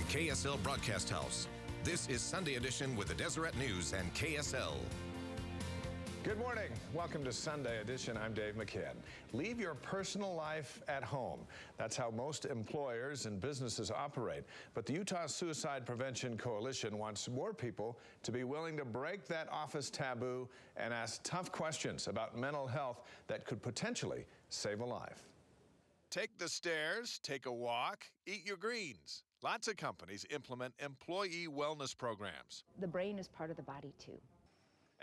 KSL Broadcast House. This is Sunday Edition with the Deseret News and KSL. Good morning. Welcome to Sunday Edition. I'm Dave McCann. Leave your personal life at home. That's how most employers and businesses operate. But the Utah Suicide Prevention Coalition wants more people to be willing to break that office taboo and ask tough questions about mental health that could potentially save a life. Take the stairs, take a walk, eat your greens. Lots of companies implement employee wellness programs. The brain is part of the body, too.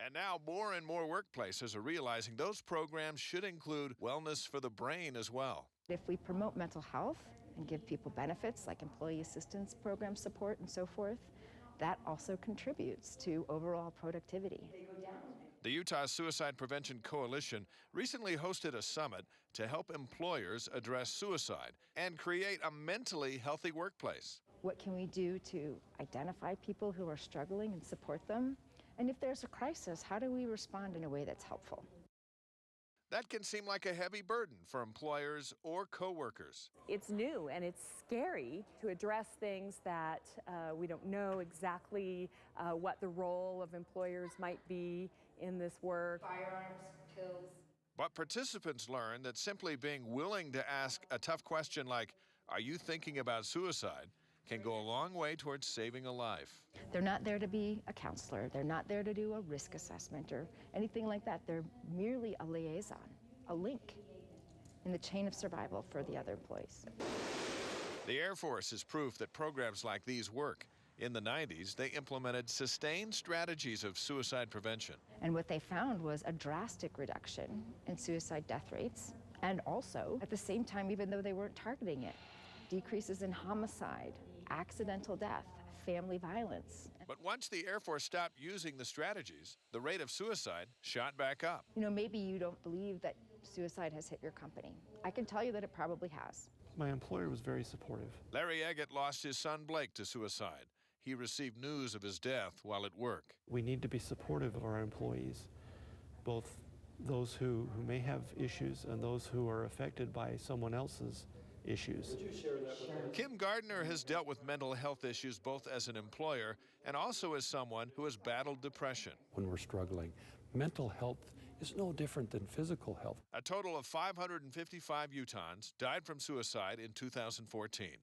And now more and more workplaces are realizing those programs should include wellness for the brain as well. If we promote mental health and give people benefits like employee assistance program support and so forth, that also contributes to overall productivity. The Utah Suicide Prevention Coalition recently hosted a summit to help employers address suicide and create a mentally healthy workplace. What can we do to identify people who are struggling and support them? And if there's a crisis, how do we respond in a way that's helpful? That can seem like a heavy burden for employers or coworkers. It's new and it's scary to address things that we don't know exactly what the role of employers might be in this work. Firearms, pills. But participants learn that simply being willing to ask a tough question like, "Are you thinking about suicide?" can go a long way towards saving a life. They're not there to be a counselor. They're not there to do a risk assessment or anything like that. They're merely a liaison, a link in the chain of survival for the other employees. The Air Force is proof that programs like these work. In the 90s, they implemented sustained strategies of suicide prevention. And what they found was a drastic reduction in suicide death rates, and also, at the same time, even though they weren't targeting it, decreases in homicide, accidental death, family violence. But once the Air Force stopped using the strategies, the rate of suicide shot back up. You know, maybe you don't believe that suicide has hit your company. I can tell you that it probably has. My employer was very supportive. Larry Eggett lost his son Blake to suicide. He received news of his death while at work. We need to be supportive of our employees, both those who may have issues and those who are affected by someone else's issues. Would you share that with us? Kim Gardner has dealt with mental health issues both as an employer and also as someone who has battled depression. When we're struggling, mental health is no different than physical health. A total of 555 Utahns died from suicide in 2014.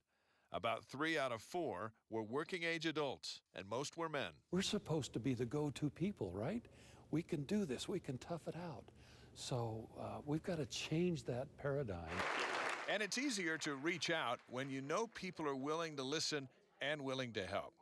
About 3 out of 4 were working-age adults, and most were men. We're supposed to be the go-to people, right? We can do this. We can tough it out. So we've got to change that paradigm. And it's easier to reach out when you know people are willing to listen and willing to help.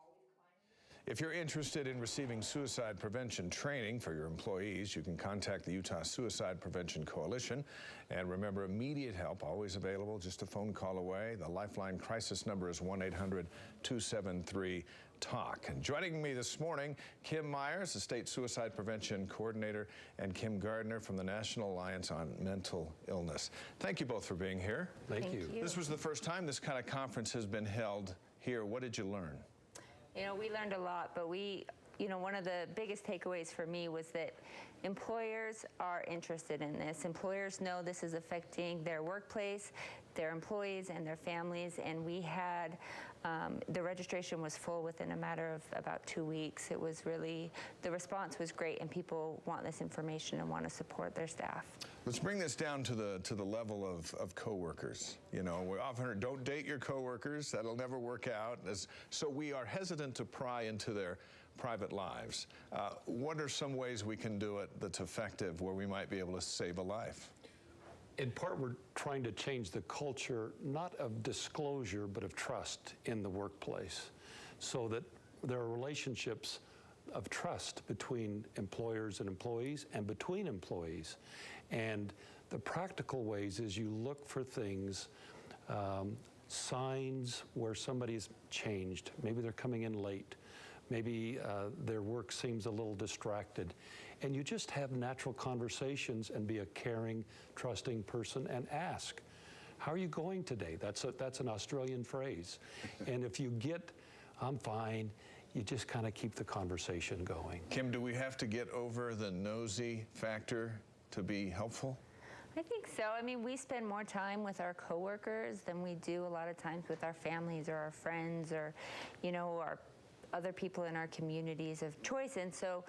If you're interested in receiving suicide prevention training for your employees, you can contact the Utah Suicide Prevention Coalition. And remember, immediate help always available, just a phone call away. The Lifeline crisis number is 1-800-273-TALK. And joining me this morning, Kim Myers, the State Suicide Prevention Coordinator, and Kim Gardner from the National Alliance on Mental Illness. Thank you both for being here. Thank you. This was the first time this kind of conference has been held here. What did you learn? You know, we learned a lot, but one of the biggest takeaways for me was that employers are interested in this. Employers know this is affecting their workplace, their employees, and their families, and we had, the registration was full within a matter of about 2 weeks. It was really, the response was great, and people want this information and want to support their staff. Let's bring this down to the level of coworkers. You know, we often heard, don't date your coworkers, that'll never work out. So we are hesitant to pry into their private lives. What are some ways we can do it that's effective where we might be able to save a life? In part, we're trying to change the culture, not of disclosure, but of trust in the workplace, so that there are relationships of trust between employers and employees and between employees. And the practical ways is you look for things, signs where somebody's changed. Maybe they're coming in late. Maybe their work seems a little distracted. And you just have natural conversations and be a caring, trusting person and ask, how are you going today? That's an Australian phrase. And if you get, I'm fine, you just kind of keep the conversation going. Kim, do we have to get over the nosy factor to be helpful? I think so. I mean, we spend more time with our coworkers than we do a lot of times with our families or our friends or, you know, our other people in our communities of choice. And so,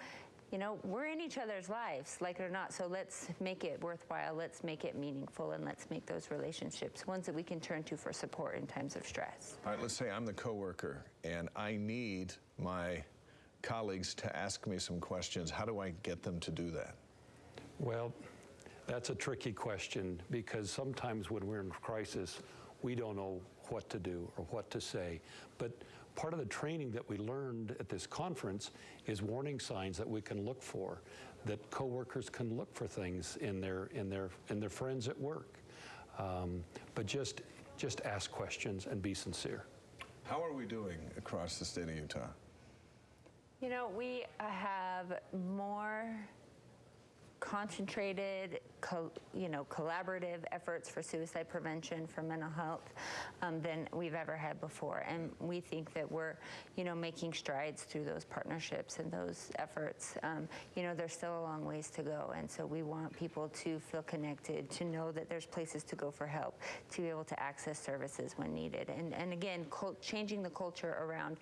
you know, we're in each other's lives, like it or not. So let's make it worthwhile. Let's make it meaningful, and let's make those relationships ones that we can turn to for support in times of stress. All right, let's say I'm the coworker and I need my colleagues to ask me some questions. How do I get them to do that? Well, that's a tricky question, because sometimes when we're in crisis, we don't know what to do or what to say. But part of the training that we learned at this conference is warning signs that we can look for, that coworkers can look for things in their friends at work. But just ask questions and be sincere. How are we doing across the state of Utah? You know, we have more concentrated, collaborative efforts for suicide prevention, for mental health, than we've ever had before. And we think that we're, making strides through those partnerships and those efforts. There's still a long ways to go. And so we want people to feel connected, to know that there's places to go for help, to be able to access services when needed. And again, changing the culture around,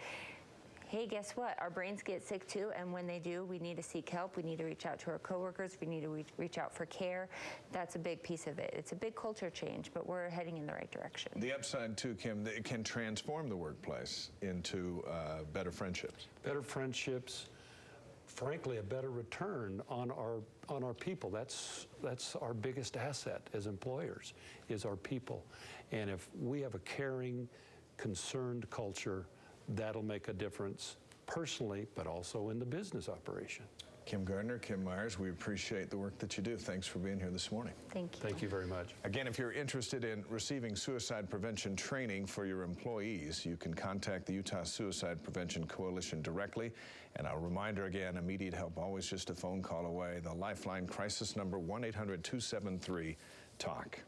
hey, guess what? Our brains get sick too, and when they do, we need to seek help. We need to reach out to our coworkers. We need to reach out for care. That's a big piece of it. It's a big culture change, but we're heading in the right direction. The upside too, Kim, it can transform the workplace into better friendships. Better friendships, Frankly, a better return on our people. That's our biggest asset as employers, is our people. And if we have a caring, concerned culture, that'll make a difference personally, but also in the business operation. Kim Gardner, Kim Myers, we appreciate the work that you do. Thanks for being here this morning. Thank you. Thank you very much. Again, if you're interested in receiving suicide prevention training for your employees, you can contact the Utah Suicide Prevention Coalition directly. And a reminder again, immediate help, always just a phone call away. The Lifeline crisis number, 1-800-273-TALK.